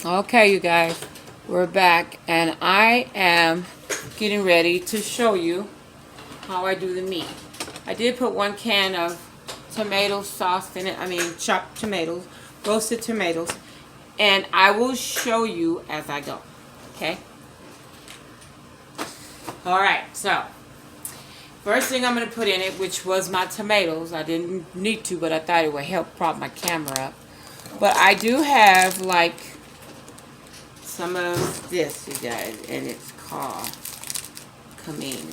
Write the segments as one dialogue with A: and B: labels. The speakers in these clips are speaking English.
A: Okay, you guys, we're back, and I am getting ready to show you how I do the meat. I did put 1 can of tomato sauce in it. I mean, chopped tomatoes, roasted tomatoes, and I will show you as I go. Okay? All right, so first thing I'm going to put in it, which was my tomatoes. I didn't need to, but I thought it would help prop my camera up. But I do have, like, some of this, you guys, and it's called cumin.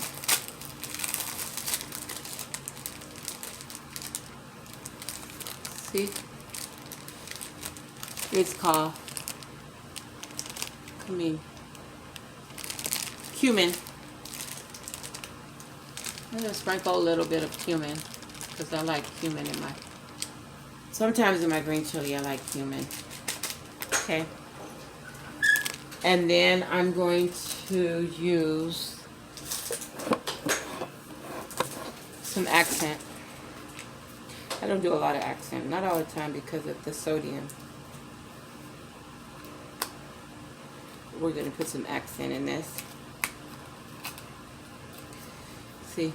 A: See? It's called cumin. Cumin. I'm going to sprinkle a little bit of cumin because I like cumin in my... Sometimes in my green chili I like cumin. Okay. And then I'm going to use some accent. I don't do a lot of accent, not all the time because of the sodium. We're going to put some accent in this. See?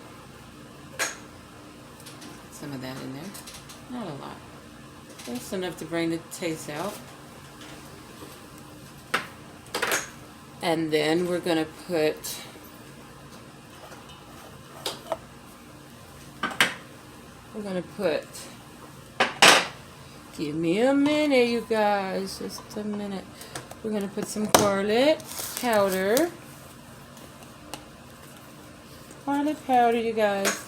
A: Some of that in there. Not a lot. That's enough to bring the taste out. And then we're going to put give me a minute, you guys, just a minute. We're going to put some garlic powder. Garlic powder, you guys.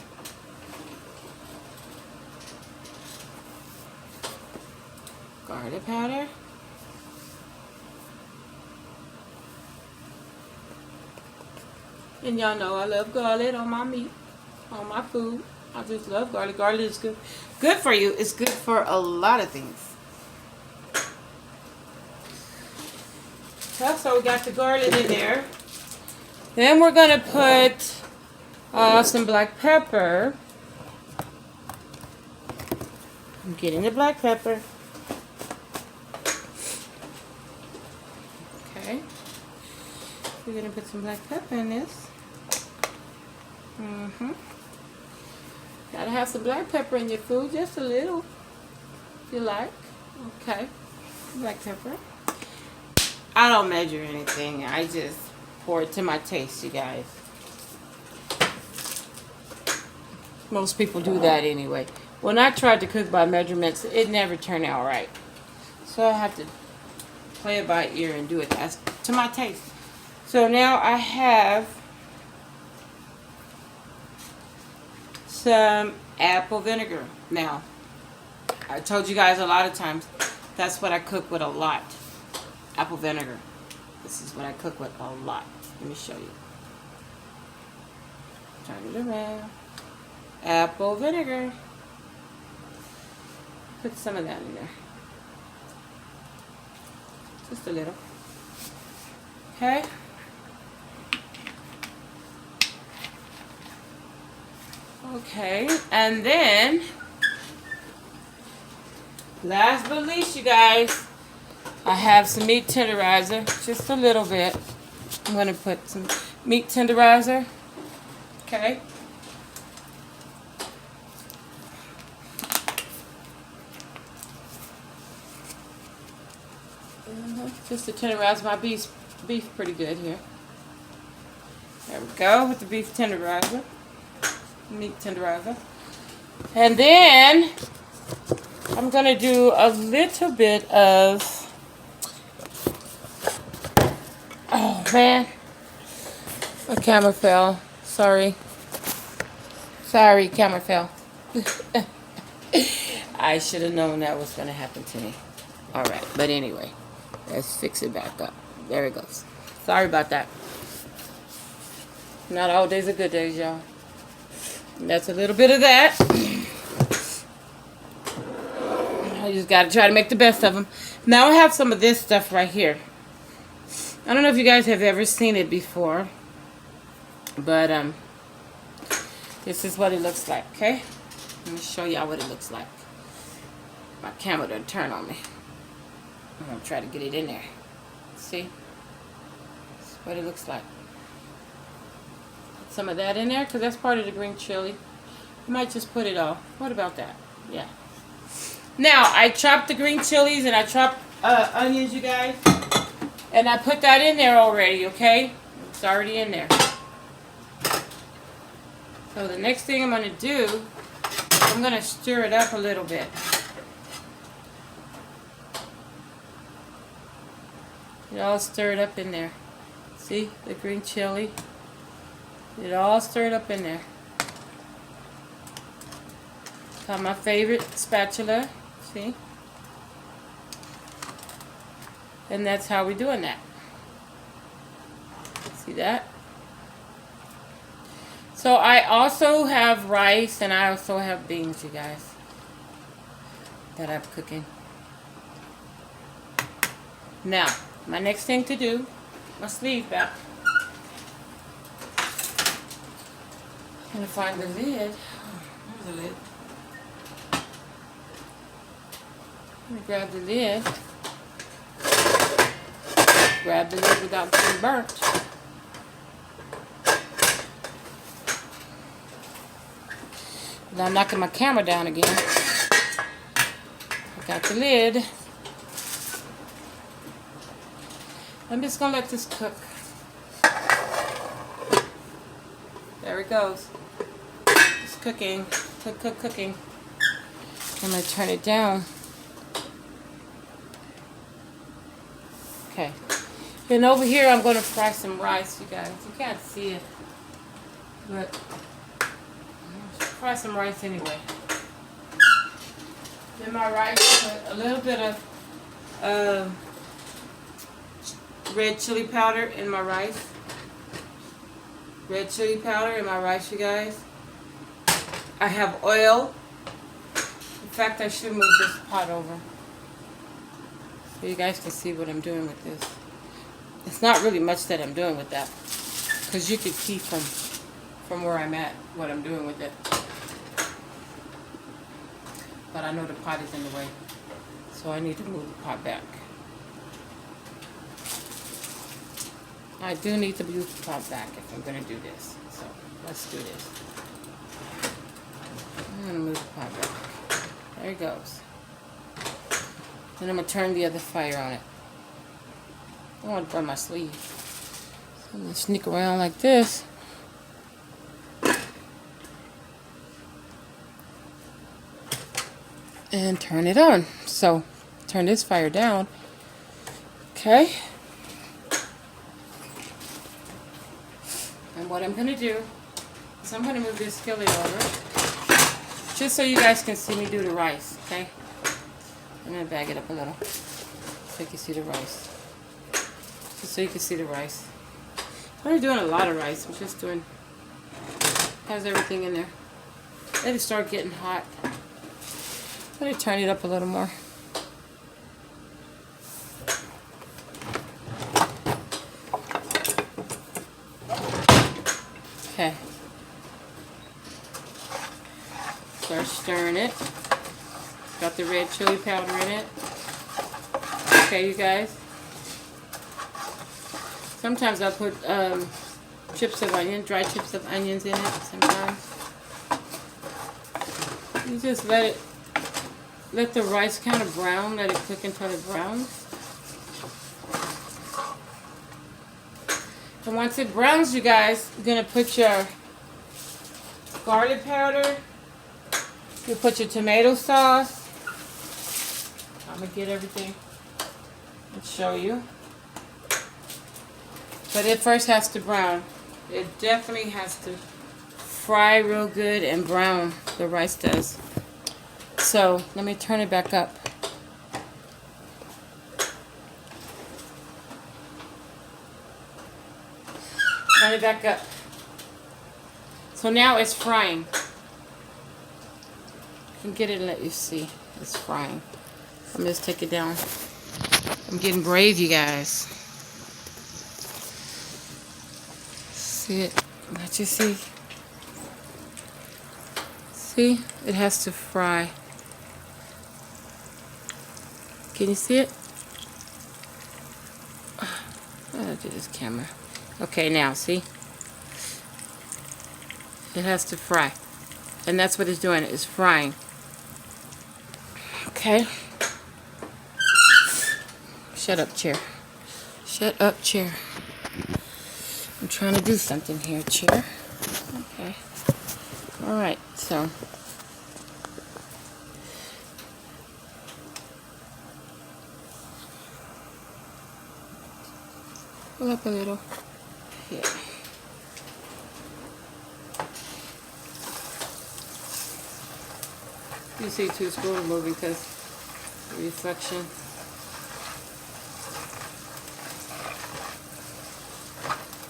A: Garlic powder. And y'all know I love garlic on my meat, on my food. I just love garlic. Garlic is good. Good for you. It's good for a lot of things. So we got the garlic in there. Then we're going to put some black pepper. I'm getting the black pepper. Okay. We're going to put some black pepper in this. Gotta have some black pepper in your food, just a little, if you like. Okay, black pepper. I don't measure anything. I just pour it to my taste, you guys. Most people do that anyway. When I tried to cook by measurements, it never turned out right. So I have to play it by ear and do it as to my taste. So now I have some apple vinegar. Now, I told you guys a lot of times, that's what I cook with a lot. Apple vinegar. This is what I cook with a lot. Let me show you. Turn it around. Apple vinegar. Put some of that in there. Just a little. Okay. Okay, and then, last but least, you guys, I have some meat tenderizer, just a little bit. I'm going to put some meat tenderizer, okay. Just to tenderize my beef pretty good here. There we go, with the beef tenderizer. Meat tenderizer. And then I'm going to do a little bit of, oh man, my camera fell. Sorry, camera fell. I should have known that was going to happen to me. Alright, but anyway, let's fix it back up. There it goes. Sorry about that. Not all days are good days, y'all. That's a little bit of that. I just got to try to make the best of them. Now I have some of this stuff right here. I don't know if you guys have ever seen it before. But this is what it looks like, okay? Let me show y'all what it looks like. My camera done turn on me. I'm going to try to get it in there. See? That's what it looks like. Put some of that in there because that's part of the green chili. You might just put it all. What about that? Yeah. Now, I chopped the green chilies and I chopped onions, you guys. And I put that in there already, okay? It's already in there. So the next thing I'm going to do, I'm going to stir it up a little bit. It all stirred up in there. See the green chili? It all stirred up in there. Got my favorite spatula. See? And that's how we're doing that. See that? So I also have rice and I also have beans, you guys, that I'm cooking. Now, my next thing to do, my sleeve back. I'm gonna find the lid. Where's the lid? I'm gonna grab the lid. Grab the lid without getting burnt. Now I'm knocking my camera down again. I got the lid. I'm just gonna let this cook. There it goes. It's cooking. Cooking. I'm gonna turn it down. Okay. Then over here I'm gonna fry some rice, you guys. You can't see it, but fry some rice anyway. In my rice, put a little bit of red chili powder in my rice. Red chili powder in my rice, you guys. I have oil. In fact, I should move this pot over so you guys can see what I'm doing with this. It's not really much that I'm doing with that, because you can see from where I'm at what I'm doing with it. But I know the pot is in the way, so I need to move the pot back. I do need to move the pot back if I'm going to do this. So let's do this. I'm going to move the pot back. There it goes. Then I'm going to turn the other fire on it. I don't want to burn my sleeve. So I'm going to sneak around like this. And turn it on. So turn this fire down. Okay. And what I'm going to do is I'm going to move this skillet over just so you guys can see me do the rice, okay? I'm going to bag it up a little so you can see the rice. Just so you can see the rice. I'm not doing a lot of rice. I'm just doing, has everything in there. Let it start getting hot. Let me turn it up a little more. Okay. Start stirring it. Got the red chili powder in it. Okay, you guys. Sometimes I'll put chips of onion, dry chips of onions in it sometimes. You just let the rice kind of brown, let it cook until it browns. And once it browns, you guys, you're going to put your garlic powder. You put your tomato sauce. I'm going to get everything and show you. But it first has to brown. It definitely has to fry real good and brown. The rice does. So let me turn it back up. Turn it back up. So now it's frying. I can get it and let you see. It's frying. Let me just take it down. I'm getting brave, you guys. See it? Let you see. See? It has to fry. Can you see it? I'll do this camera. Okay, now see? It has to fry. And that's what it's doing, it's frying. Okay. Shut up, chair. Shut up, chair. I'm trying to do something here, chair. Okay. Alright, so. Pull up a little. Yeah. You see too, it's going moving because reflection.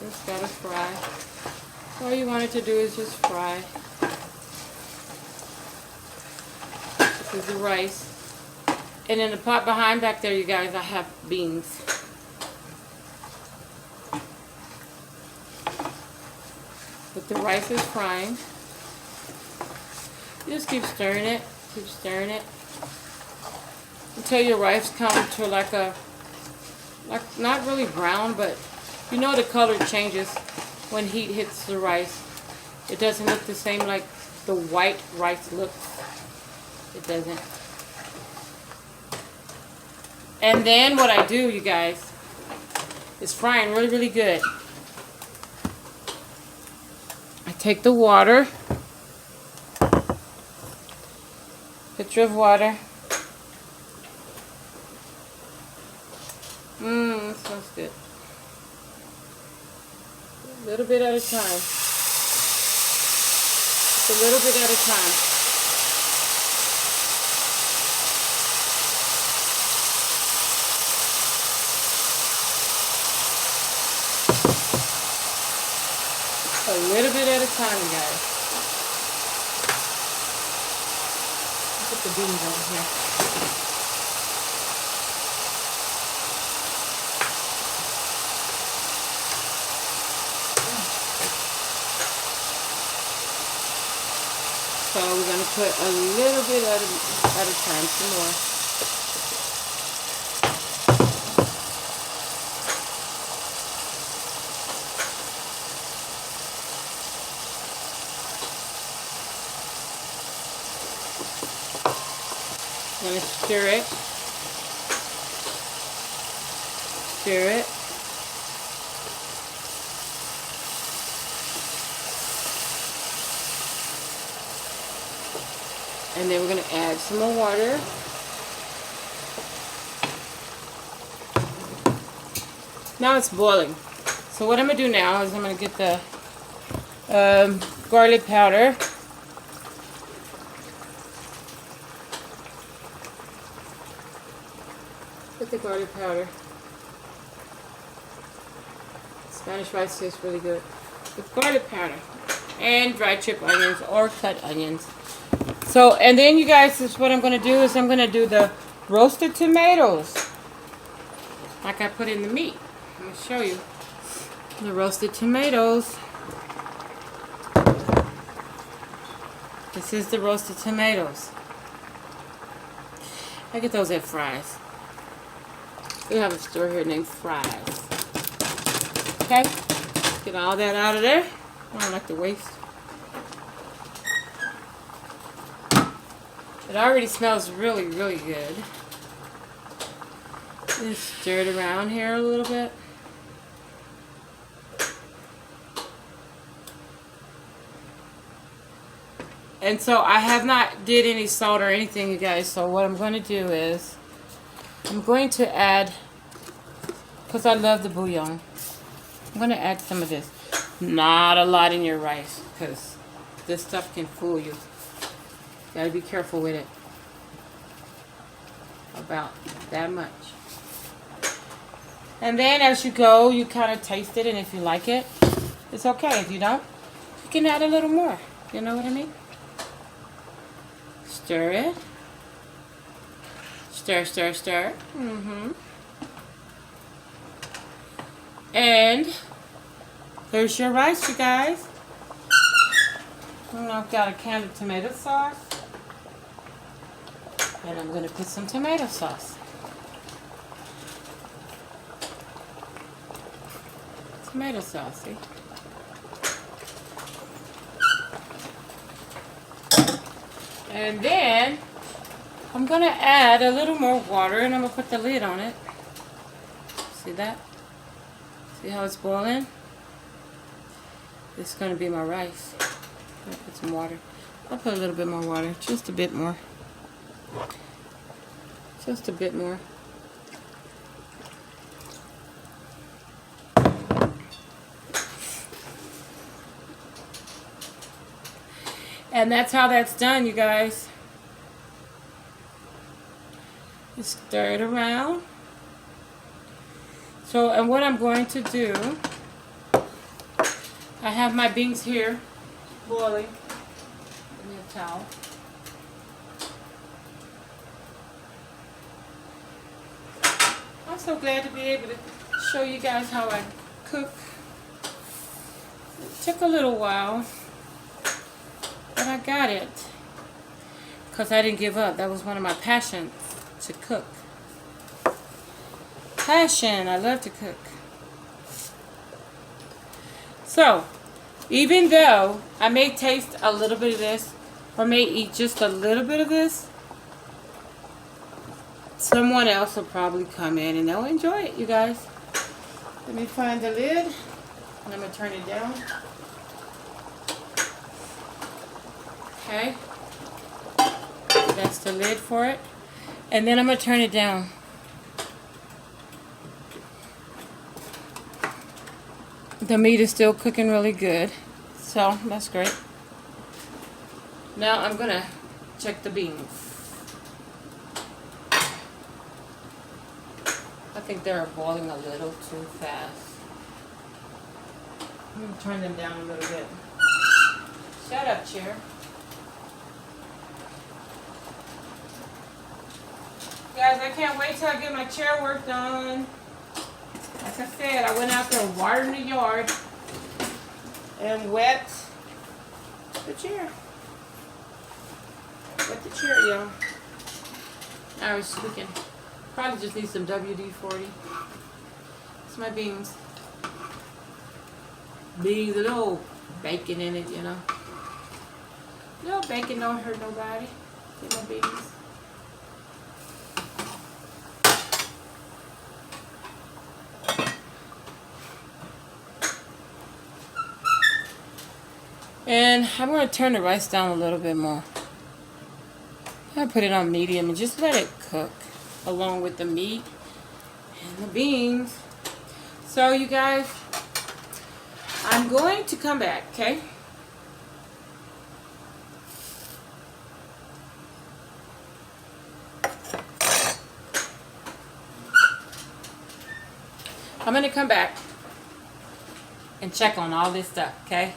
A: Just gotta fry. All you want it to do is just fry. This is the rice. And in the pot behind back there, you guys, I have beans. But the rice is frying. You just keep stirring it. Keep stirring it until your rice comes to like not really brown, but you know the color changes when heat hits the rice. It doesn't look the same like the white rice looks. It doesn't. And then what I do, you guys, is frying really, really good. I take the water. Pitcher of water. That smells good. A little bit at a time. Just a little bit at a time. A little bit at a time, you guys. Put the beans over here. So we're going to put a little bit at a time, some more. I'm going to stir it. Stir it. And then we're going to add some more water. Now it's boiling. So what I'm going to do now is I'm going to get the garlic powder. Put the garlic powder. Spanish rice tastes really good with garlic powder and dried chip onions or cut onions. So, and then you guys, this is what I'm going to do is I'm going to do the roasted tomatoes like I put in the meat. I'm going to show you the roasted tomatoes. This is the roasted tomatoes. I get those at Fry's. We have a store here named Fry's. Okay, get all that out of there. I don't like to waste. It already smells really, really good. Just stir it around here a little bit. And so I have not did any salt or anything, you guys. So what I'm going to do is I'm going to add, because I love the bouillon, I'm going to add some of this. Not a lot in your rice, because this stuff can fool you. Got to be careful with it. About that much. And then as you go, you kind of taste it, and if you like it, it's okay. If you don't, you can add a little more. You know what I mean? Stir it. Stir, stir, stir. And there's your rice, you guys. And I've got a can of tomato sauce. And I'm going to put some tomato sauce. tomato sauce, see? And then I'm going to add a little more water and I'm going to put the lid on it. See that? See how it's boiling? This is going to be my rice. I'll put some water. I'll put a little bit more water, just a bit more. Just a bit more. And that's how that's done, you guys. Just stir it around. So, and what I'm going to do, I have my beans here boiling. Give me a towel. I'm so glad to be able to show you guys how I cook. It took a little while, but I got it. Because I didn't give up. That was one of my passions, to cook. Passion. I love to cook. So, even though I may taste a little bit of this, or may eat just a little bit of this, someone else will probably come in and they'll enjoy it, you guys. Let me find the lid, and I'm going to turn it down. Okay. That's the lid for it. And then I'm going to turn it down. The meat is still cooking really good, so that's great. Now I'm going to check the beans. I think they're boiling a little too fast. I'm going to turn them down a little bit. Shut up, chair. Guys, I can't wait till I get my chair work done. Like I said, I went out there and watered the yard and wet the chair. Wet the chair, y'all. I was tweaking. Probably just need some WD-40. It's my beans. Beans, a little bacon in it, you know. A little bacon don't hurt nobody. Get my beans. And I'm going to turn the rice down a little bit more. I'm going to put it on medium and just let it cook along with the meat and the beans. So you guys, I'm going to come back, okay? I'm going to come back and check on all this stuff, okay?